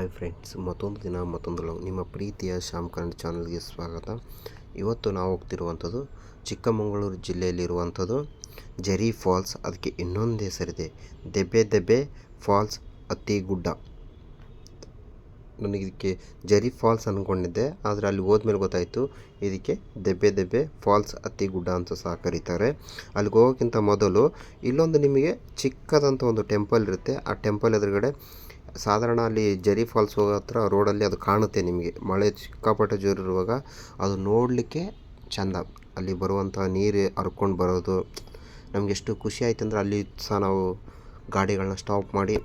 Hi friends, ಮತ್ತೊಂದು ದಿನ ಮತ್ತೊಂದು ಲವ್. ನಿಮ್ಮ ಪ್ರೀತಿಯ ಶ್ಯಾಮ್ ಕನ್ನಡ ಚಾನಲ್ಗೆ ಸ್ವಾಗತ. ಇವತ್ತು ನಾವು ಹೋಗ್ತಿರುವಂಥದ್ದು ಚಿಕ್ಕಮಗಳೂರು ಜಿಲ್ಲೆಯಲ್ಲಿರುವಂಥದ್ದು ಜರಿ ಫಾಲ್ಸ್. ಅದಕ್ಕೆ ಇನ್ನೊಂದು ಹೆಸರಿದೆ, ದೆಬ್ಬೆ ದೆಬ್ಬೆ ಫಾಲ್ಸ್ ಅತ್ತಿಗುಡ್ಡ. ನನಗೆ ಇದಕ್ಕೆ ಜರಿ ಫಾಲ್ಸ್ ಅಂದ್ಕೊಂಡಿದ್ದೆ, ಆದರೆ ಅಲ್ಲಿ ಹೋದ್ಮೇಲೆ ಗೊತ್ತಾಯಿತು ಇದಕ್ಕೆ ದೆಬ್ಬೆ ದೆಬ್ಬೆ ಫಾಲ್ಸ್ ಅತ್ತಿಗುಡ್ಡ ಅಂತ ಸಹ ಕರೀತಾರೆ. ಅಲ್ಲಿಗೆ ಹೋಗೋಕ್ಕಿಂತ ಮೊದಲು ಇಲ್ಲೊಂದು ನಿಮಗೆ ಚಿಕ್ಕದಂಥ ಒಂದು ಟೆಂಪಲ್ ಇರುತ್ತೆ. ಆ ಟೆಂಪಲ್ ಎದುರುಗಡೆ ಸಾಧಾರಣ ಅಲ್ಲಿ ಜರಿ ಫಾಲ್ಸ್ ಹೋಗೋ ಹತ್ರ ರೋಡಲ್ಲಿ ಅದು ಕಾಣುತ್ತೆ ನಿಮಗೆ. ಮಳೆ ಸಿಕ್ಕಾಪಟ್ಟೆ ಜೋರಿರುವಾಗ ಅದು ನೋಡಲಿಕ್ಕೆ ಚೆಂದ. ಅಲ್ಲಿ ಬರುವಂಥ ನೀರು ಹರ್ಕೊಂಡು ಬರೋದು ನಮ್ಗೆ ಎಷ್ಟು ಖುಷಿ ಆಯ್ತು ಅಂದರೆ, ಅಲ್ಲಿ ಸಹ ನಾವು ಗಾಡಿಗಳನ್ನ ಸ್ಟಾಪ್ ಮಾಡಿ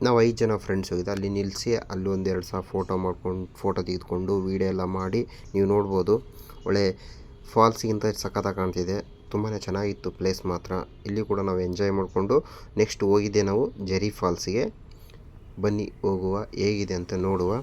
ನಾವು 5 ಜನ ಫ್ರೆಂಡ್ಸ್ ಹೋಗಿದ್ದು. ಅಲ್ಲಿ ನಿಲ್ಲಿಸಿ ಅಲ್ಲಿ ಒಂದೆರಡು ಸಹ ಫೋಟೋ ತೆಗೆದುಕೊಂಡು ವೀಡಿಯೋ ಎಲ್ಲ ಮಾಡಿ ನೀವು ನೋಡ್ಬೋದು. ಒಳ್ಳೆ ಫಾಲ್ಸಿಗಿಂತ ಸಖತ್ತಾಗಿ ಕಾಣ್ತಿದೆ. ತುಂಬಾ ಚೆನ್ನಾಗಿತ್ತು ಪ್ಲೇಸ್ ಮಾತ್ರ. ಇಲ್ಲಿ ಕೂಡ ನಾವು ಎಂಜಾಯ್ ಮಾಡಿಕೊಂಡು ನೆಕ್ಸ್ಟ್ ಹೋಗಿದ್ದೆ ನಾವು ಜರಿ ಫಾಲ್ಸಿಗೆ. ಬನ್ನಿ ಹೋಗುವ, ಹೇಗಿದೆ ಅಂತ ನೋಡುವ.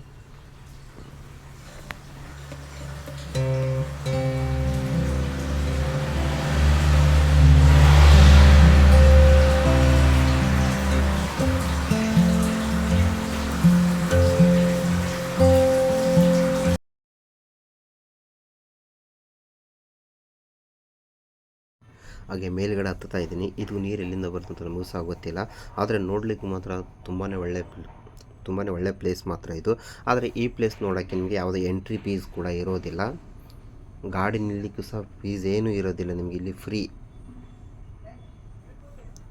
ಹಾಗೆ ಮೇಲ್ಗಡೆ ಹತ್ತುತ್ತಾ ಇದ್ದೀನಿ. ಇದು ನೀರು ಎಲ್ಲಿಂದ ಬರ್ತಂತ ನಮಗೂ ಸಹ ಗೊತ್ತಿಲ್ಲ, ಆದರೆ ನೋಡಲಿಕ್ಕೂ ಮಾತ್ರ ತುಂಬಾ ಒಳ್ಳೆ ಪ್ಲೇಸ್ ಮಾತ್ರ ಇದು. ಆದರೆ ಈ ಪ್ಲೇಸ್ ನೋಡೋಕ್ಕೆ ನಿಮಗೆ ಯಾವುದೇ ಎಂಟ್ರಿ ಫೀಸ್ ಕೂಡ ಇರೋದಿಲ್ಲ. ಗಾಡಿ ನಿಲ್ಲಲಿಕ್ಕೂ ಸಹ ಫೀಸ್ ಏನೂ ಇರೋದಿಲ್ಲ ನಿಮಗೆ, ಇಲ್ಲಿ ಫ್ರೀ.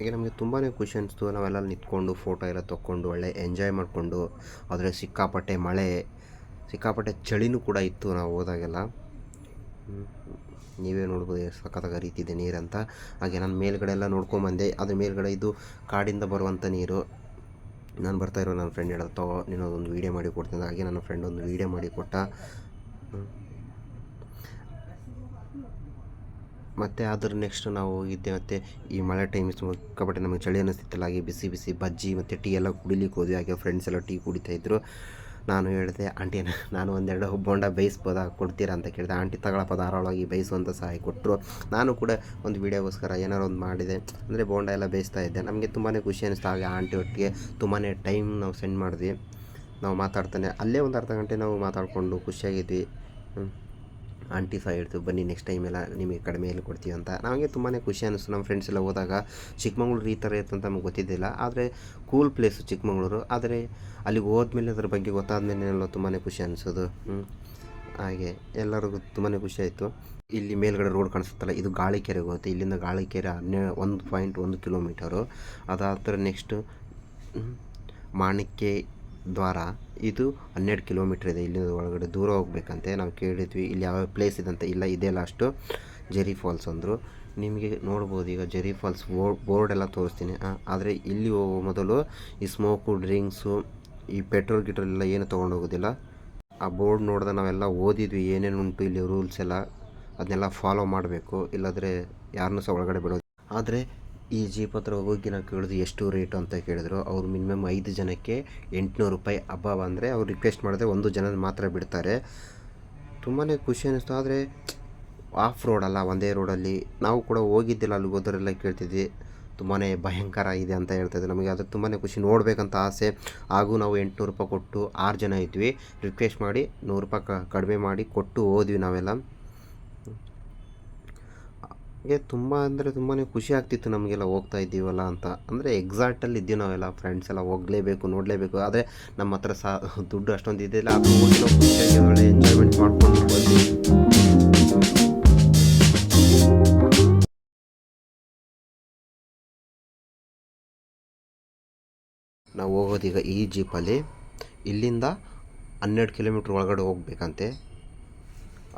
ಈಗ ನಮಗೆ ತುಂಬಾ ಖುಷಿ ಅನಿಸ್ತು. ನಾವೆಲ್ಲ ನಿಂತ್ಕೊಂಡು ಫೋಟೋ ಎಲ್ಲ ತೊಗೊಂಡು ಒಳ್ಳೆ ಎಂಜಾಯ್ ಮಾಡಿಕೊಂಡು, ಆದರೆ ಸಿಕ್ಕಾಪಟ್ಟೆ ಮಳೆ, ಸಿಕ್ಕಾಪಟ್ಟೆ ಚಳಿನೂ ಕೂಡ ಇತ್ತು ನಾವು ಹೋದಾಗೆಲ್ಲ. ನೀವೇ ನೋಡ್ಬೋದು ಎಷ್ಟು ಸಖತ್ತಾಗಿ ಹರಿತಿದೆ ನೀರಂತ. ಹಾಗೆ ನಾನು ಮೇಲ್ಗಡೆ ಎಲ್ಲ ನೋಡ್ಕೊಂಬಂದೆ. ಅದ್ರ ಮೇಲ್ಗಡೆ ಇದು ಕಾಡಿಂದ ಬರುವಂಥ ನೀರು. ನಾನು ಬರ್ತಾಯಿರೋ ನನ್ನ ಫ್ರೆಂಡ್ ಹೇಳೋದು, ತಗೋ ನೀನೊಂದು ವೀಡಿಯೋ ಮಾಡಿ ಕೊಡ್ತೀನಿ. ಹಾಗೆ ನನ್ನ ಫ್ರೆಂಡ್ ಒಂದು ವೀಡಿಯೋ ಮಾಡಿ ಕೊಟ್ಟ. ಮತ್ತು ಅದ್ರ ನೆಕ್ಸ್ಟ್ ನಾವು ಹೋಗಿದ್ದೆ. ಮತ್ತು ಈ ಮಳೆ ಟೈಮ್ ಸಿಕ್ಕಾಪಟ್ಟೆ ನಮಗೆ ಚಳಿ ಅನ್ನಿಸ್ತಿತ್ತಲ್ಲ, ಹಾಗೆ ಬಿಸಿ ಬಿಸಿ ಬಜ್ಜಿ ಮತ್ತು ಟೀ ಎಲ್ಲ ಕುಡಿಲಿಕ್ಕೆ ಹೋದ್ವಿ. ಹಾಗೆ ಫ್ರೆಂಡ್ಸ್ ಎಲ್ಲ ಟೀ ಕುಡಿತಾಯಿದ್ರು. ನಾನು ಹೇಳಿದೆ, ಆಂಟಿ ನಾನು ಒಂದೆರಡು ಬೋಂಡ ಬೇಯಿಸ್ಬೋದಾ, ಕೊಡ್ತೀರಾ ಅಂತ ಕೇಳಿದೆ. ಆಂಟಿ ತಗೊಳಪ್ಪ ಧಾರಾಳವಾಗಿ ಬೇಯಿಸು ಅಂತ ಸಹಾಯ ಕೊಟ್ಟರು. ನಾನು ಕೂಡ ಒಂದು ವೀಡಿಯೋಗೋಸ್ಕರ ಏನಾರು ಒಂದು ಮಾಡಿದೆ, ಅಂದರೆ ಬೋಂಡ ಎಲ್ಲ ಬೇಯಿಸ್ತಾ ಇದ್ದೆ. ನಮಗೆ ತುಂಬಾ ಖುಷಿ ಅನ್ನಿಸ್ತು. ಹಾಗೆ ಆಂಟಿ ಒಟ್ಟಿಗೆ ತುಂಬಾ ಟೈಮ್ ನಾವು ಸ್ಪೆಂಡ್ ಮಾಡಿದ್ವಿ. ನಾವು ಮಾತಾಡ್ತಾನೆ ಅಲ್ಲೇ ಒಂದು ಅರ್ಧ ಗಂಟೆ ನಾವು ಮಾತಾಡಿಕೊಂಡು ಖುಷಿಯಾಗಿದ್ವಿ. ಆಂಟಿ ಸಹ ಹೇಳ್ತು, ಬನ್ನಿ ನೆಕ್ಸ್ಟ್ ಟೈಮ್ ಎಲ್ಲ ನಿಮಗೆ ಕಡಿಮೆ ಎಲ್ಲಿ ಕೊಡ್ತೀವಿ ಅಂತ. ನಮಗೆ ತುಂಬಾ ಖುಷಿ ಅನ್ನಿಸ್ತು. ನಮ್ಮ ಫ್ರೆಂಡ್ಸ್ ಎಲ್ಲ ಹೋದಾಗ ಚಿಕ್ಕಮಗಳೂರು ಈ ಥರ ಇರ್ತಂತ ನಮಗೆ ಗೊತ್ತಿದ್ದಿಲ್ಲ, ಆದರೆ ಕೂಲ್ ಪ್ಲೇಸು ಚಿಕ್ಕಮಗಳೂರು. ಆದರೆ ಅಲ್ಲಿಗೆ ಹೋದ್ಮೇಲೆ ಅದ್ರ ಬಗ್ಗೆ ಗೊತ್ತಾದ್ಮೇಲೆ ತುಂಬಾ ಖುಷಿ ಅನಿಸೋದು. ಹಾಗೆ ಎಲ್ಲರಿಗೂ ತುಂಬಾ ಖುಷಿ ಆಯಿತು. ಇಲ್ಲಿ ಮೇಲ್ಗಡೆ ರೋಡ್ ಕಾಣಿಸುತ್ತಲ್ಲ, ಇದು ಗಾಳಿಕೆರೆಗೆ ಹೋಗುತ್ತೆ. ಇಲ್ಲಿಂದ ಗಾಳಿಕೆರೆ 1.1 ಕಿಲೋಮೀಟರು. ಅದಾದ ನೆಕ್ಸ್ಟು ಮಾಣಿಕ್ಯ ದ್ವಾರ, ಇದು 12 ಕಿಲೋಮೀಟ್ರ್ ಇದೆ. ಇಲ್ಲಿಂದ ಒಳಗಡೆ ದೂರ ಹೋಗ್ಬೇಕಂತೆ. ನಾವು ಕೇಳಿದ್ವಿ ಇಲ್ಲಿ ಯಾವ ಪ್ಲೇಸ್ ಇದಂತೆ. ಇಲ್ಲ ಇದೇ ಲಾಸ್ಟು ಜರಿ ಫಾಲ್ಸ್ ಅಂದರು. ನಿಮಗೆ ನೋಡ್ಬೋದು ಈಗ ಜರಿ ಫಾಲ್ಸ್ ಬೋರ್ಡೆಲ್ಲ ತೋರಿಸ್ತೀನಿ. ಆದರೆ ಇಲ್ಲಿ ಹೋಗೋ ಮೊದಲು ಈ ಸ್ಮೋಕು, ಡ್ರಿಂಕ್ಸು, ಈ ಪೆಟ್ರೋಲ್ ಗಿಟ್ರೋಲ್ ಏನು ತೊಗೊಂಡು ಹೋಗೋದಿಲ್ಲ. ಆ ಬೋರ್ಡ್ ನೋಡಿದ್ರೆ ನಾವೆಲ್ಲ ಓದಿದ್ವಿ ಏನೇನು ಉಂಟು ಇಲ್ಲಿ ರೂಲ್ಸ್ ಎಲ್ಲ, ಅದನ್ನೆಲ್ಲ ಫಾಲೋ ಮಾಡಬೇಕು. ಇಲ್ಲಾಂದರೆ ಯಾರನ್ನೂ ಸಹ ಒಳಗಡೆ ಬಿಡೋದು. ಆದರೆ ಈ ಜೀಪ್ ಹತ್ರ ಹೋಗಿ ನಾವು ಕೇಳಿದ್ವಿ ಎಷ್ಟು ರೇಟು ಅಂತ ಕೇಳಿದ್ರು. ಅವರು ಮಿನಿಮಮ್ 5 ಜನಕ್ಕೆ 800 ರೂಪಾಯಿ ಹಬ್ಬ ಅಂದರೆ ಅವ್ರು ರಿಕ್ವೆಸ್ಟ್ ಮಾಡಿದ್ರೆ 1 ಜನ ಮಾತ್ರ ಬಿಡ್ತಾರೆ. ತುಂಬಾ ಖುಷಿ ಅನ್ನಿಸ್ತು. ಆದರೆ ಆಫ್ ರೋಡ್ ಅಲ್ಲ, ಒಂದೇ ರೋಡಲ್ಲಿ ನಾವು ಕೂಡ ಹೋಗಿದ್ದಿಲ್ಲ. ಅಲ್ಲಿ ಹೋದರೆಲ್ಲ ಕೇಳ್ತಿದ್ವಿ, ತುಂಬಾ ಭಯಂಕರ ಇದೆ ಅಂತ ಹೇಳ್ತಾಯಿದ್ದೆ. ನಮಗೆ ಅದು ತುಂಬಾ ಖುಷಿ, ನೋಡಬೇಕಂತ ಆಸೆ. ಹಾಗೂ ನಾವು 800 ರೂಪಾಯಿ ಕೊಟ್ಟು 6 ಜನ ಇದ್ವಿ. ರಿಕ್ವೆಸ್ಟ್ ಮಾಡಿ 100 ರೂಪಾಯಿ ಕಡಿಮೆ ಮಾಡಿ ಕೊಟ್ಟು ಹೋದ್ವಿ ನಾವೆಲ್ಲ. ಹೀಗೆ ತುಂಬ ಅಂದರೆ ತುಂಬಾ ಖುಷಿ ಆಗ್ತಿತ್ತು ನಮಗೆಲ್ಲ, ಹೋಗ್ತಾ ಇದ್ದೀವಲ್ಲ ಅಂತ. ಅಂದರೆ ಎಕ್ಸಾಕ್ಟಲ್ಲಿ ಇದ್ದೀವಿ ನಾವೆಲ್ಲ ಫ್ರೆಂಡ್ಸ್ ಎಲ್ಲ, ಹೋಗಲೇಬೇಕು ನೋಡಲೇಬೇಕು. ಆದರೆ ನಮ್ಮ ಹತ್ರ ಸಹ ದುಡ್ಡು ಅಷ್ಟೊಂದು ಇದ್ದಿಲ್ಲ. ಅದು ಹೋಗಿ ನಾವು ಖುಷಿಯಾಗಿ ಒಳ್ಳೆ ಎಂಜಾಯ್ಮೆಂಟ್ ಮಾಡ್ಕೊಂಡು ಬಂದ್ವಿ. ನಾವು ಹೋಗೋದೀಗ ಈ ಜೀಪಲ್ಲಿ. ಇಲ್ಲಿಂದ 12 ಕಿಲೋಮೀಟ್ರ್ ಒಳಗಡೆ ಹೋಗ್ಬೇಕಂತೆ.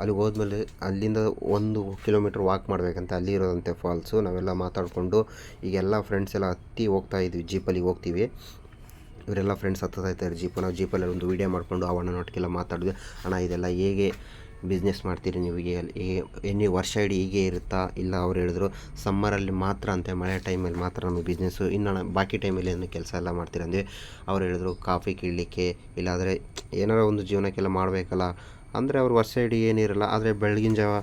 ಅಲ್ಲಿಗೆ ಹೋದ್ಮೇಲೆ ಅಲ್ಲಿಂದ 1 ಕಿಲೋಮೀಟ್ರ್ ವಾಕ್ ಮಾಡಬೇಕಂತೆ, ಅಲ್ಲಿ ಇರೋದಂತೆ ಫಾಲ್ಸು. ನಾವೆಲ್ಲ ಮಾತಾಡಿಕೊಂಡು ಈಗೆಲ್ಲ ಫ್ರೆಂಡ್ಸ್ ಎಲ್ಲ ಹತ್ತಿ ಹೋಗ್ತಾ ಇದ್ವಿ. ಜೀಪಲ್ಲಿ ಹೋಗ್ತೀವಿ. ಇವರೆಲ್ಲ ಫ್ರೆಂಡ್ಸ್ ಹತ್ತುತ್ತಾ ಇರ್ತಾರೆ ಜೀಪು. ನಾವು ಜೀಪಲ್ಲಿ ಒಂದು ವೀಡಿಯೋ ಮಾಡಿಕೊಂಡು ಅವಣ್ಣನೊಟ್ಟಿಗೆಲ್ಲ ಮಾತಾಡಿದ್ವಿ. ಅಣ್ಣ ಇದೆಲ್ಲ ಹೇಗೆ ಬಿಸ್ನೆಸ್ ಮಾಡ್ತೀರಿ ನೀವು, ಹೇಗೆ ವರ್ಷ ಇಡೀ ಹೀಗೆ ಇರುತ್ತಾ? ಇಲ್ಲ ಅವ್ರು ಹೇಳಿದ್ರು ಸಮ್ಮರಲ್ಲಿ ಮಾತ್ರ ಅಂತೆ, ಮಳೆ ಟೈಮಲ್ಲಿ ಮಾತ್ರ ನಮಗೆ ಬಿಸ್ನೆಸ್ಸು, ಇನ್ನು ಬಾಕಿ ಟೈಮಲ್ಲಿ ಏನು ಕೆಲಸ ಎಲ್ಲ ಮಾಡ್ತೀರಂದರೆ. ಅವ್ರು ಹೇಳಿದ್ರು ಕಾಫಿ ಕೀಳಲಿಕ್ಕೆ, ಇಲ್ಲಾಂದರೆ ಏನಾರ ಒಂದು ಜೀವನಕ್ಕೆಲ್ಲ ಮಾಡಬೇಕಲ್ಲ ಅಂದರೆ. ಅವ್ರು ವರ್ಷ ಇಡೀ ಏನಿರಲ್ಲ. ಆದರೆ ಬೆಳಗಿನ ಜಾವ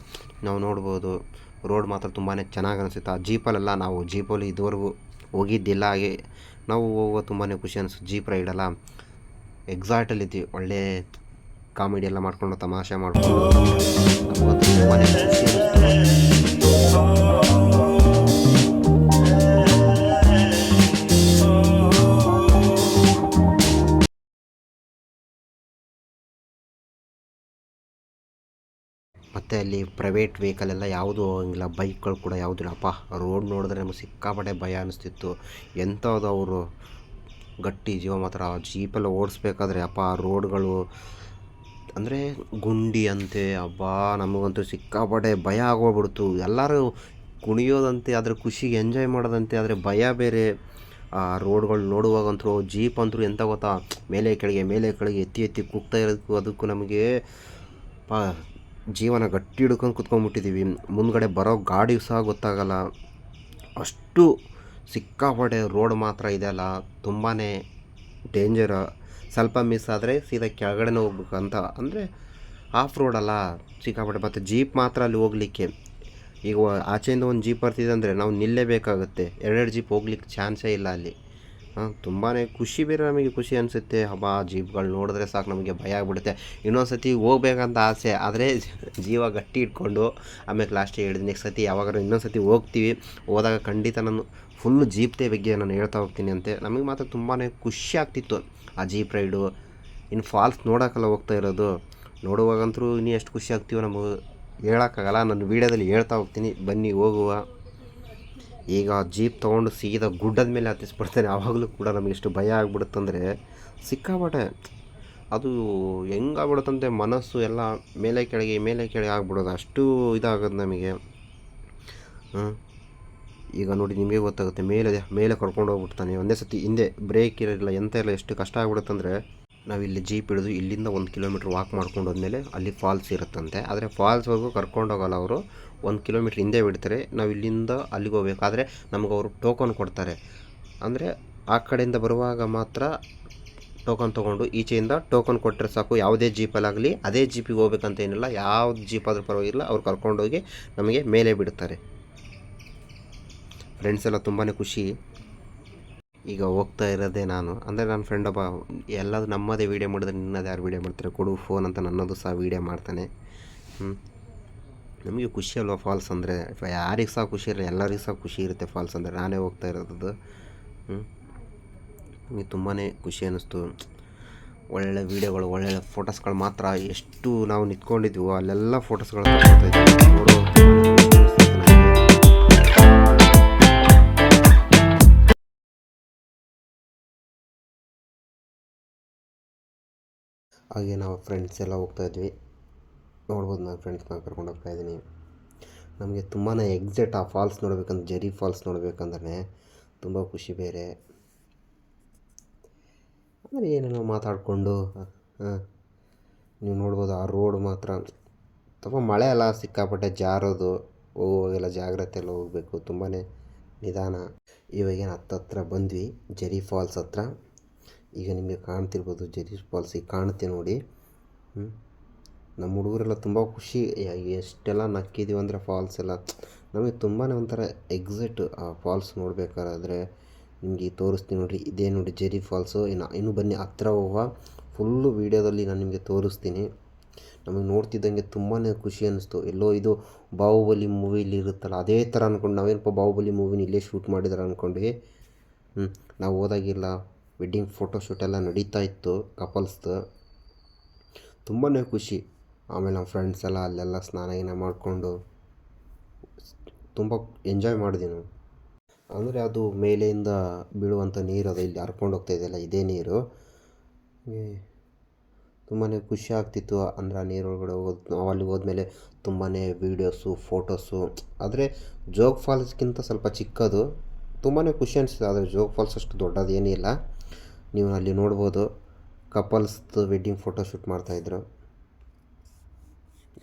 ನಾವು ನೋಡ್ಬೋದು, ರೋಡ್ ಮಾತ್ರ ತುಂಬಾ ಚೆನ್ನಾಗಿ ಅನಿಸುತ್ತೆ. ಆ ಜೀಪಲ್ಲೆಲ್ಲ ನಾವು ಇದುವರೆಗೂ ಹೋಗಿದ್ದಿಲ್ಲ. ಹಾಗೆ ನಾವು ಹೋಗುವ ತುಂಬಾ ಖುಷಿ ಅನಿಸುತ್ತೆ ಜೀಪ್ ರೈಡಲ್ಲ. ಎಕ್ಸಾಯ್ಟಲ್ಲಿದ್ವಿ. ಒಳ್ಳೆ ಕಾಮಿಡಿ ಎಲ್ಲ ಮಾಡಿಕೊಂಡು ತಮಾಷೆ ಮಾಡಿಕೊಂಡು ನಮಗಂತೂ ತುಂಬಾ ಖುಷಿ ಅನ್ನಿಸ್ತು. ಮತ್ತು ಅಲ್ಲಿ ಪ್ರೈವೇಟ್ ವೆಹಿಕಲ್ ಎಲ್ಲ ಯಾವುದೂ ಹೋಗಂಗಿಲ್ಲ, ಬೈಕ್ಗಳು ಕೂಡ ಯಾವುದೂ ಇಲ್ಲ. ರೋಡ್ ನೋಡಿದ್ರೆ ನಮಗೆ ಸಿಕ್ಕಾಪಟ್ಟೆ ಭಯ ಅನ್ನಿಸ್ತಿತ್ತು. ಎಂಥದ್ದು ಅವರು ಗಟ್ಟಿ ಜೀವ ಮಾತ್ರ. ಆ ಜೀಪೆಲ್ಲ ಓಡಿಸ್ಬೇಕಾದ್ರೆ ಆ ರೋಡ್ಗಳು ಅಂದರೆ ಗುಂಡಿ ಅಂತೆ. ನಮಗಂತೂ ಸಿಕ್ಕಾಪಟ್ಟೆ ಭಯ ಆಗೋಗ್ಬಿಡ್ತು. ಎಲ್ಲರೂ ಕುಣಿಯೋದಂತೆ, ಅದ್ರ ಖುಷಿಗೆ ಎಂಜಾಯ್ ಮಾಡೋದಂತೆ, ಆದರೆ ಭಯ ಬೇರೆ. ಆ ರೋಡ್ಗಳು ನೋಡುವಾಗಂತೂ ಜೀಪ್ ಅಂತೂ ಎಂತ ಗೊತ್ತಾ, ಮೇಲೆ ಕೆಳಗೆ ಎತ್ತಿ ಎತ್ತಿ ಕುಗ್ತಾ ಇರೋದಕ್ಕೂ ಅದಕ್ಕೂ ನಮಗೆ ಜೀವನ ಗಟ್ಟಿ ಹಿಡ್ಕೊಂಡು ಕುತ್ಕೊಂಡ್ಬಿಟ್ಟಿದ್ದೀವಿ. ಮುಂದ್ಗಡೆ ಬರೋ ಗಾಡಿ ಸಹ ಗೊತ್ತಾಗಲ್ಲ, ಅಷ್ಟು ಸಿಕ್ಕಾಪಟ್ಟೆ ರೋಡ್ ಮಾತ್ರ ಇದೆಯಲ್ಲ, ತುಂಬಾ ಡೇಂಜರ್. ಸ್ವಲ್ಪ ಮಿಸ್ ಆದರೆ ಸೀದಾ ಕೆಳಗಡೆನೇ ಹೋಗ್ಬೇಕಂತ. ಅಂದರೆ ಆಫ್ ರೋಡಲ್ಲ ಸಿಕ್ಕಾಪಟ್ಟೆ. ಮತ್ತು ಜೀಪ್ ಮಾತ್ರ ಅಲ್ಲಿ ಹೋಗ್ಲಿಕ್ಕೆ, ಈಗ ಆಚೆಯಿಂದ ಒಂದು ಜೀಪ್ ಬರ್ತಿದೆ ಅಂದರೆ ನಾವು ನಿಲ್ಲೇಬೇಕಾಗುತ್ತೆ. ಎರಡೆರಡು ಜೀಪ್ ಹೋಗ್ಲಿಕ್ಕೆ ಚಾನ್ಸೇ ಇಲ್ಲ ಅಲ್ಲಿ. ತುಂಬಾ ಖುಷಿ ಬೇರೆ, ನಮಗೆ ಖುಷಿ ಅನಿಸುತ್ತೆ. ಜೀಪ್ಗಳು ನೋಡಿದ್ರೆ ಸಾಕು ನಮಗೆ ಭಯ ಆಗಿಬಿಡುತ್ತೆ. ಇನ್ನೊಂದು ಸತಿ ಹೋಗ್ಬೇಕಂತ ಆಸೆ, ಆದರೆ ಜೀವ ಗಟ್ಟಿ ಇಟ್ಕೊಂಡು ಆಮೇಲೆ ಲಾಸ್ಟಿಗೆ ಹೇಳಿದೆ ನೆಕ್ಸ್ಟ್ ಸತಿ ಯಾವಾಗಾದ್ರೂ ಇನ್ನೊಂದು ಸತಿ ಹೋಗ್ತೀವಿ, ಹೋದಾಗ ಖಂಡಿತ ನಾನು ಫುಲ್ಲು ಜೀಪ್ದೇ ಬಗ್ಗೆ ನಾನು ಹೇಳ್ತಾ ಹೋಗ್ತೀನಿ ಅಂತೆ. ನಮಗೆ ಮಾತ್ರ ತುಂಬಾ ಖುಷಿ ಆಗ್ತಿತ್ತು ಆ ಜೀಪ್ ರೈಡು. ಇನ್ನು ಫಾಲ್ಸ್ ನೋಡೋಕ್ಕೆಲ್ಲ ಹೋಗ್ತಾ ಇರೋದು, ನೋಡುವಾಗಂತೂ ಇನ್ನೂ ಎಷ್ಟು ಖುಷಿ ಆಗ್ತೀವೋ ನಮಗೆ ಹೇಳೋಕ್ಕಾಗಲ್ಲ. ನಾನು ವೀಡಿಯೋದಲ್ಲಿ ಹೇಳ್ತಾ ಹೋಗ್ತೀನಿ, ಬನ್ನಿ ಹೋಗುವ. ಈಗ ಜೀಪ್ ತೊಗೊಂಡು ಸೀದಾ ಗುಡ್ಡದ ಮೇಲೆ ಹತ್ತಿಸ್ಬಿಡ್ತಾನೆ. ಆವಾಗಲೂ ಕೂಡ ನಮಗೆ ಎಷ್ಟು ಭಯ ಆಗ್ಬಿಡುತ್ತಂದರೆ ಸಿಕ್ಕಾಪಟ್ಟೆ. ಅದು ಹೆಂಗಾಗ್ಬಿಡುತ್ತಂತೆ ಮನಸ್ಸು ಎಲ್ಲ ಮೇಲೆ ಕೆಳಗೆ ಆಗ್ಬಿಡೋದು, ಅಷ್ಟು ಇದಾಗೋದು ನಮಗೆ. ಈಗ ನೋಡಿ ನಿಮಗೆ ಗೊತ್ತಾಗುತ್ತೆ, ಮೇಲೆ ಕರ್ಕೊಂಡು ಹೋಗ್ಬಿಡ್ತಾನೆ. ಒಂದೇ ಸತಿ ಹಿಂದೆ ಬ್ರೇಕ್ ಇರೋಲ್ಲ, ಎಂತ ಇಲ್ಲ. ಎಷ್ಟು ಕಷ್ಟ ಆಗ್ಬಿಡುತ್ತಂದರೆ, ನಾವಿಲ್ಲಿ ಜೀಪ್ ಹಿಡಿದು ಇಲ್ಲಿಂದ 1 ಕಿಲೋಮೀಟ್ರ್ ವಾಕ್ ಮಾಡ್ಕೊಂಡು ಹೋದ್ಮೇಲೆ ಅಲ್ಲಿ ಫಾಲ್ಸ್ ಇರುತ್ತಂತೆ. ಆದರೆ ಫಾಲ್ಸ್ವರೆಗೂ ಕರ್ಕೊಂಡೋಗಲ್ಲ ಅವರು, 1 ಕಿಲೋಮೀಟ್ರ್ ಹಿಂದೆ ಬಿಡ್ತಾರೆ. ನಾವು ಇಲ್ಲಿಂದ ಅಲ್ಲಿಗೆ ಹೋಗ್ಬೇಕಾದ್ರೆ ನಮ್ಗೆ ಅವರು ಟೋಕನ್ ಕೊಡ್ತಾರೆ. ಅಂದರೆ ಆ ಕಡೆಯಿಂದ ಬರುವಾಗ ಮಾತ್ರ ಟೋಕನ್ ತೊಗೊಂಡು ಈಚೆಯಿಂದ ಟೋಕನ್ ಕೊಟ್ಟರೆ ಸಾಕು. ಯಾವುದೇ ಜೀಪಲ್ಲಾಗಲಿ ಅದೇ ಜೀಪಿಗೆ ಹೋಗ್ಬೇಕಂತ ಏನಿಲ್ಲ, ಯಾವ ಜೀಪ್ ಆದರೂ ಪರವಾಗಿಲ್ಲ, ಅವ್ರು ಕರ್ಕೊಂಡೋಗಿ ನಮಗೆ ಮೇಲೆ ಬಿಡ್ತಾರೆ. ಫ್ರೆಂಡ್ಸ್ ಎಲ್ಲ ತುಂಬಾ ಖುಷಿ. ಈಗ ಹೋಗ್ತಾ ಇರೋದೇ ನಾನು, ಅಂದರೆ ನನ್ನ ಫ್ರೆಂಡ್ ಒಬ್ಬ ಎಲ್ಲದು ನಮ್ಮದೇ ವೀಡಿಯೋ ಮಾಡಿದ್ರೆ ನಿನ್ನದು ಯಾರು ವೀಡಿಯೋ ಮಾಡ್ತಾರೆ, ಕೊಡು ಫೋನ್ ಅಂತ ನನ್ನದು ಸಹ ವೀಡಿಯೋ ಮಾಡ್ತಾನೆ. ನಮಗೆ ಖುಷಿ ಅಲ್ವಾ ಫಾಲ್ಸ್ ಅಂದರೆ. ಯಾರಿಗೆ ಸಹ ಖುಷಿ ಇರಲ್ಲ, ಎಲ್ಲರಿಗೂ ಸಹ ಖುಷಿ ಇರುತ್ತೆ ಫಾಲ್ಸ್ ಅಂದರೆ. ನಾನೇ ಹೋಗ್ತಾ ಇರೋದು. ನಮಗೆ ತುಂಬಾ ಖುಷಿ ಅನ್ನಿಸ್ತು. ಒಳ್ಳೆ ವೀಡಿಯೋಗಳು, ಒಳ್ಳೆ ಫೋಟೋಸ್ಗಳು ಮಾತ್ರ ಎಷ್ಟು ನಾವು ನಿಂತ್ಕೊಂಡಿದ್ವೋ ಅಲ್ಲೆಲ್ಲ ಫೋಟೋಸ್ಗಳು ತಗೊಳ್ತಾಯಿದ್ವಿ. ನೋಡೋ ಹಾಗೆ ನಾವು ಫ್ರೆಂಡ್ಸ್ ಎಲ್ಲ ಹೋಗ್ತಾಯಿದ್ವಿ. ನೋಡ್ಬೋದು, ನಾನು ಫ್ರೆಂಡ್ಸ್ನ ಕರ್ಕೊಂಡು ಹೋಗ್ತಾಯಿದ್ದೀನಿ. ನಮಗೆ ತುಂಬಾ ಎಕ್ಸೈಟ್ ಆ ಫಾಲ್ಸ್ ನೋಡಬೇಕಂದ್ರೆ, ಜರಿ ಫಾಲ್ಸ್ ನೋಡಬೇಕಂದ್ರೆ ತುಂಬ ಖುಷಿ ಬೇರೆ. ಅಂದರೆ ಏನೇನೋ ಮಾತಾಡಿಕೊಂಡು ನೀವು ನೋಡ್ಬೋದು. ಆ ರೋಡ್ ಮಾತ್ರ ತುಂಬ ಮಳೆ ಎಲ್ಲ ಸಿಕ್ಕಾಪಟ್ಟೆ ಜಾರೋದು, ಹೋಗುವಾಗೆಲ್ಲ ಜಾಗ್ರತೆಯಲ್ಲ ಹೋಗಬೇಕು, ತುಂಬಾ ನಿಧಾನ. ಇವಾಗೇನು ಹತ್ತತ್ರ ಬಂದ್ವಿ ಜರಿ ಫಾಲ್ಸ್ ಹತ್ರ. ಈಗ ನಿಮಗೆ ಕಾಣ್ತಿರ್ಬೋದು ಜರಿ ಫಾಲ್ಸ್, ಈಗ ಕಾಣುತ್ತೆ ನೋಡಿ. ನಮ್ಮ ಹುಡುಗರೆಲ್ಲ ತುಂಬ ಖುಷಿ, ಎಷ್ಟೆಲ್ಲ ನಕ್ಕಿದ್ದೀವಿ ಅಂದರೆ ಫಾಲ್ಸ್ ಎಲ್ಲ. ನಮಗೆ ತುಂಬಾ ಒಂಥರ ಎಕ್ಸೈಟ್ ಆ ಫಾಲ್ಸ್ ನೋಡಬೇಕಾದ್ರೆ. ನಿಮಗೆ ತೋರಿಸ್ತೀನಿ ನೋಡಿರಿ, ಇದೇ ನೋಡಿ ಜರಿ ಫಾಲ್ಸು. ಇನ್ನು ಬನ್ನಿ ಹತ್ರ ಹೋಗುವ, ಫುಲ್ಲು ವೀಡಿಯೋದಲ್ಲಿ ನಾನು ನಿಮಗೆ ತೋರಿಸ್ತೀನಿ. ನಮಗೆ ನೋಡ್ತಿದ್ದಂಗೆ ತುಂಬಾ ಖುಷಿ ಅನ್ನಿಸ್ತು. ಎಲ್ಲೋ ಇದು ಬಾಹುಬಲಿ ಮೂವಿಲಿ ಇರುತ್ತಲ್ಲ ಅದೇ ಥರ ಅಂದ್ಕೊಂಡು, ನಾವೇನಪ್ಪ ಬಾಹುಬಲಿ ಮೂವಿನ ಇಲ್ಲೇ ಶೂಟ್ ಮಾಡಿದಾರೆ ಅಂದ್ಕೊಂಡ್ವಿ. ನಾವು ಹೋದಾಗಿಲ್ಲ, ವೆಡ್ಡಿಂಗ್ ಫೋಟೋಶೂಟ್ ಎಲ್ಲ ನಡೀತಾ ಇತ್ತು ಕಪಲ್ಸ್ದು. ತುಂಬಾ ಖುಷಿ. ಆಮೇಲೆ ನಮ್ಮ ಫ್ರೆಂಡ್ಸ್ ಎಲ್ಲ ಅಲ್ಲೆಲ್ಲ ಸ್ನಾನ ಮಾಡಿಕೊಂಡು ತುಂಬ ಎಂಜಾಯ್ ಮಾಡಿದ್ವಿ ನಾವು. ಅಂದರೆ ಅದು ಮೇಲೆಯಿಂದ ಬೀಳುವಂಥ ನೀರು, ಅದು ಇಲ್ಲಿ ಹರ್ಕೊಂಡು ಹೋಗ್ತಾ ಇದೆಯಲ್ಲ, ಇದೇ ನೀರು. ತುಂಬಾ ಖುಷಿ ಆಗ್ತಿತ್ತು. ಅಂದರೆ ಆ ನೀರೊಳಗಡೆ ನಾವು ಅಲ್ಲಿಗೆ ಹೋದ್ಮೇಲೆ ತುಂಬಾ ವೀಡಿಯೋಸು, ಫೋಟೋಸು. ಆದರೆ ಜೋಗ್ ಫಾಲ್ಸ್ಗಿಂತ ಸ್ವಲ್ಪ ಚಿಕ್ಕದು, ತುಂಬಾ ಖುಷಿ ಅನಿಸ್ತಿದೆ. ಆದರೆ ಜೋಗ್ ಫಾಲ್ಸ್ ಅಷ್ಟು ದೊಡ್ಡದೇನಿಲ್ಲ. ನೀವು ಅಲ್ಲಿ ನೋಡ್ಬೋದು, ಕಪಲ್ಸ್ದು ವೆಡ್ಡಿಂಗ್ ಫೋಟೋಶೂಟ್ ಮಾಡ್ತಾಯಿದ್ರು.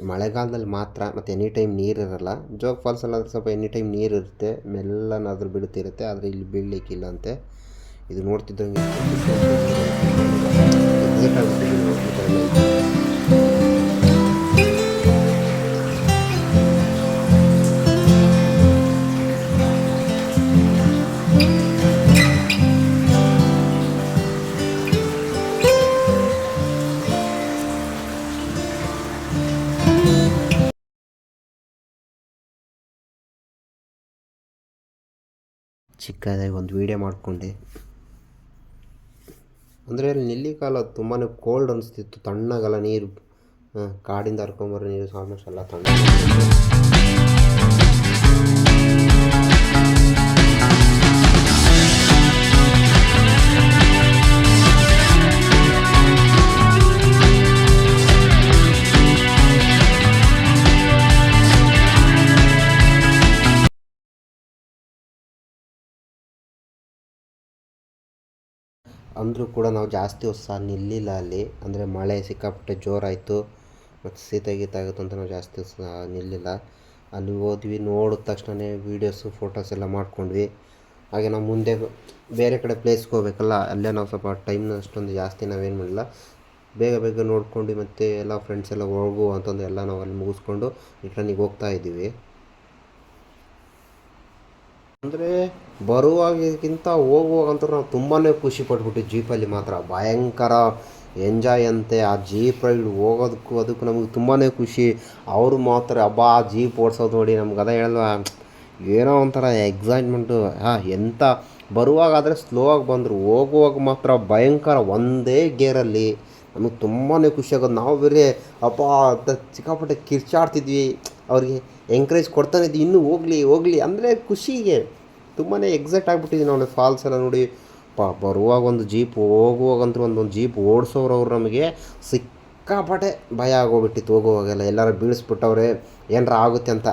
ಮಳೆಗಾಲದಲ್ಲಿ ಮಾತ್ರ, ಮತ್ತು ಎನಿ ಟೈಮ್ ನೀರಿರಲ್ಲ. ಜೋಗ್ ಫಾಲ್ಸಲ್ಲಾದರೆ ಸ್ವಲ್ಪ ಎನಿ ಟೈಮ್ ನೀರಿರುತ್ತೆ, ಮೆಲ್ಲನಾದರೂ ಬೀಳುತ್ತಿರುತ್ತೆ. ಆದರೆ ಇಲ್ಲಿ ಬೀಳಲಿಕ್ಕಿಲ್ಲ ಅಂತೆ. ಇದು ನೋಡ್ತಿದ್ದಂಗೆ ಎಕ್ಸೈಟ್ ಆಗುತ್ತೆ. ಚಿಕ್ಕದಾಗಿ ಒಂದು ವೀಡಿಯೋ ಮಾಡಿಕೊಂಡೆ. ಅಂದರೆ ಅಲ್ಲಿ ನೆಲ್ಲಿಕಾಲ ತುಂಬಾ ಕೋಲ್ಡ್ ಅನಿಸ್ತಿತ್ತು, ತಣ್ಣಗಲ್ಲ ನೀರು, ಕಾಡಿಂದ ಹರ್ಕೊಂಬರೋ ನೀರು ಆಲ್ಮೋಸ್ಟ್ ಎಲ್ಲ ತಣ್ಣ. ಅಂದರೂ ಕೂಡ ನಾವು ಜಾಸ್ತಿ ಹೊತ್ತು ನಿಲ್ಲಿಲ್ಲ ಅಲ್ಲಿ, ಅಂದರೆ ಮಳೆ ಸಿಕ್ಕಾಪಟ್ಟೆ ಜೋರಾಯಿತು ಮತ್ತು ಶೀತ ಗೀತ ಆಗುತ್ತೆ ಅಂತ ನಾವು ಜಾಸ್ತಿ ನಿಲ್ಲಿಲ್ಲ. ಅಲ್ಲಿ ಹೋದ್ವಿ, ನೋಡಿದ ತಕ್ಷಣ ವೀಡಿಯೋಸು ಫೋಟೋಸ್ ಎಲ್ಲ ಮಾಡ್ಕೊಂಡ್ವಿ. ಹಾಗೆ ನಾವು ಮುಂದೆ ಬೇರೆ ಕಡೆ ಪ್ಲೇಸ್ಗೆ ಹೋಗ್ಬೇಕಲ್ಲ, ಅಲ್ಲೇ ನಾವು ಸ್ವಲ್ಪ ಟೈಮ್ನ ಅಷ್ಟೊಂದು ಜಾಸ್ತಿ ನಾವೇನು ಮಾಡಿಲ್ಲ, ಬೇಗ ಬೇಗ ನೋಡ್ಕೊಂಡು ಮತ್ತು ಎಲ್ಲ ಫ್ರೆಂಡ್ಸ್ ಎಲ್ಲ ಹೋಗುವ ಅಂತಂದು ಎಲ್ಲ ನಾವು ಅಲ್ಲಿ ಮುಗಿಸ್ಕೊಂಡು ರಿಟರ್ನಿಗೆ ಹೋಗ್ತಾ ಇದ್ದೀವಿ. ಅಂದರೆ ಬರುವಾಗಕ್ಕಿಂತ ಹೋಗುವಾಗಂತೂ ನಾವು ತುಂಬಾ ಖುಷಿ ಪಟ್ಬಿಟ್ಟು ಜೀಪಲ್ಲಿ ಮಾತ್ರ ಭಯಂಕರ ಎಂಜಾಯ್ ಅಂತೆ. ಆ ಜೀಪ್ ರೈಡ್ ಹೋಗೋದಕ್ಕೂ ಅದಕ್ಕೂ ನಮಗೆ ತುಂಬಾ ಖುಷಿ. ಅವರು ಮಾತ್ರ ಹಬ್ಬ ಆ ಜೀಪ್ ಓಡಿಸೋದು ನೋಡಿ ನಮ್ಗೆ ಅದೇ ಹೇಳಲ್ವ, ಏನೋ ಒಂಥರ ಎಕ್ಸೈಟ್ಮೆಂಟು. ಎಂಥ ಬರುವಾಗಾದರೆ ಸ್ಲೋ ಆಗಿ ಬಂದರು, ಹೋಗುವಾಗ ಮಾತ್ರ ಭಯಂಕರ ಒಂದೇ ಗೇರಲ್ಲಿ. ನಮಗೆ ತುಂಬಾ ಖುಷಿ ಆಗೋದು. ನಾವು ಬೇರೆ ಅಪ್ಪ ಅಂತ ಸಿಕ್ಕಾಪಟ್ಟೆ ಕಿರ್ಚಾಡ್ತಿದ್ವಿ, ಅವ್ರಿಗೆ ಎಂಕರೇಜ್ ಕೊಡ್ತಾನೆ ಇದ್ವಿ, ಇನ್ನೂ ಹೋಗಲಿ ಅಂದರೆ ಖುಷಿಗೆ ತುಂಬಾ ಎಕ್ಸೈಟ್ ಆಗಿಬಿಟ್ಟಿದ್ವಿ ನಾವು ಫಾಲ್ಸ್ ಎಲ್ಲ ನೋಡಿ. ಬರುವಾಗ ಒಂದು ಜೀಪ್, ಹೋಗುವಾಗಂತೂ ಒಂದೊಂದು ಜೀಪ್ ಓಡಿಸೋರು ನಮಗೆ ಸಿಕ್ಕಾಪಟ್ಟೆ ಭಯ ಆಗೋಗ್ಬಿಟ್ಟಿತ್ತು. ಹೋಗುವಾಗೆಲ್ಲ ಎಲ್ಲರೂ ಬೀಳಿಸ್ಬಿಟ್ಟವ್ರೆ ಏನಾರ ಆಗುತ್ತೆ ಅಂತ.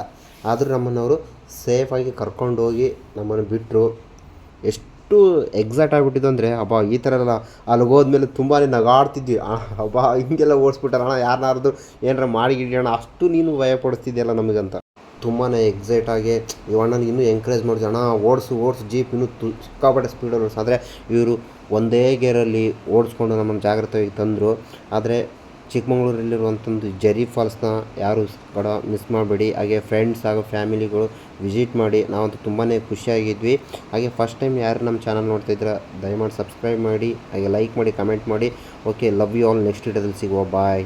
ಆದರೂ ನಮ್ಮನ್ನವರು ಸೇಫಾಗಿ ಕರ್ಕೊಂಡೋಗಿ ನಮ್ಮನ್ನು ಬಿಟ್ಟರು. ಎಷ್ಟು ಎಕ್ಸೈಟ್ ಆಗಿಬಿಟ್ಟಿದ್ದು ಅಂದರೆ ಹಬ್ಬ ಈ ಥರ ಎಲ್ಲ ಅಲ್ಲಿಗೆ ಹೋದ್ಮೇಲೆ ತುಂಬಾ ನಗಾಡ್ತಿದ್ವಿ. ಹಬ್ಬ ಹಿಂಗೆಲ್ಲ ಓಡಿಸ್ಬಿಟ್ಟಾರಣ, ಯಾರನ್ನಾರ್ದು ಏನಾರ ಮಾಡಿಗಿಡೋಣ, ಅಷ್ಟು ನೀನು ಭಯ ಪಡಿಸ್ತಿದ್ಯಲ್ಲ ನಮಗಂತ. ತುಂಬಾ ಎಕ್ಸೈಟಾಗಿ ಇವಣ್ಣನಿಗೆ ಇನ್ನೂ ಎಂಕರೇಜ್ ಮಾಡಿದ್ವಿ, ಅಣ್ಣ ಓಡಿಸು ಜೀಪ್ ಇನ್ನೂ ಸಿಕ್ಕಾಪಟ್ಟೆ ಸ್ಪೀಡಲ್ಲಿ ಓಡಿಸು. ಆದರೆ ಇವರು ಒಂದೇ ಗೇರಲ್ಲಿ ಓಡಿಸ್ಕೊಂಡು ನಮ್ಮನ್ನು ಜಾಗ್ರತೆಯಾಗಿ ತಂದರು. ಆದರೆ ಚಿಕ್ಕಮಗಳೂರಲ್ಲಿರುವಂಥದ್ದು ಜೆರಿ ಫಾಲ್ಸ್ನ ಯಾರು ಕೂಡ ಮಿಸ್ ಮಾಡಬೇಡಿ. ಹಾಗೆ ಫ್ರೆಂಡ್ಸ್ ಹಾಗೂ ಫ್ಯಾಮಿಲಿಗಳು ವಿಸಿಟ್ ಮಾಡಿ. ನಾವಂತೂ ತುಂಬಾ ಖುಷಿಯಾಗಿದ್ವಿ. ಹಾಗೆ ಫಸ್ಟ್ ಟೈಮ್ ಯಾರು ನಮ್ಮ ಚಾನಲ್ ನೋಡ್ತಾಯಿದ್ರೆ ದಯಮಾಡಿ ಸಬ್ಸ್ಕ್ರೈಬ್ ಮಾಡಿ, ಹಾಗೆ ಲೈಕ್ ಮಾಡಿ, ಕಮೆಂಟ್ ಮಾಡಿ. Okay, love you all. Next ವಿಡಿಯೋದಲ್ಲಿ ಸಿಗುವ. ಬಾಯ್.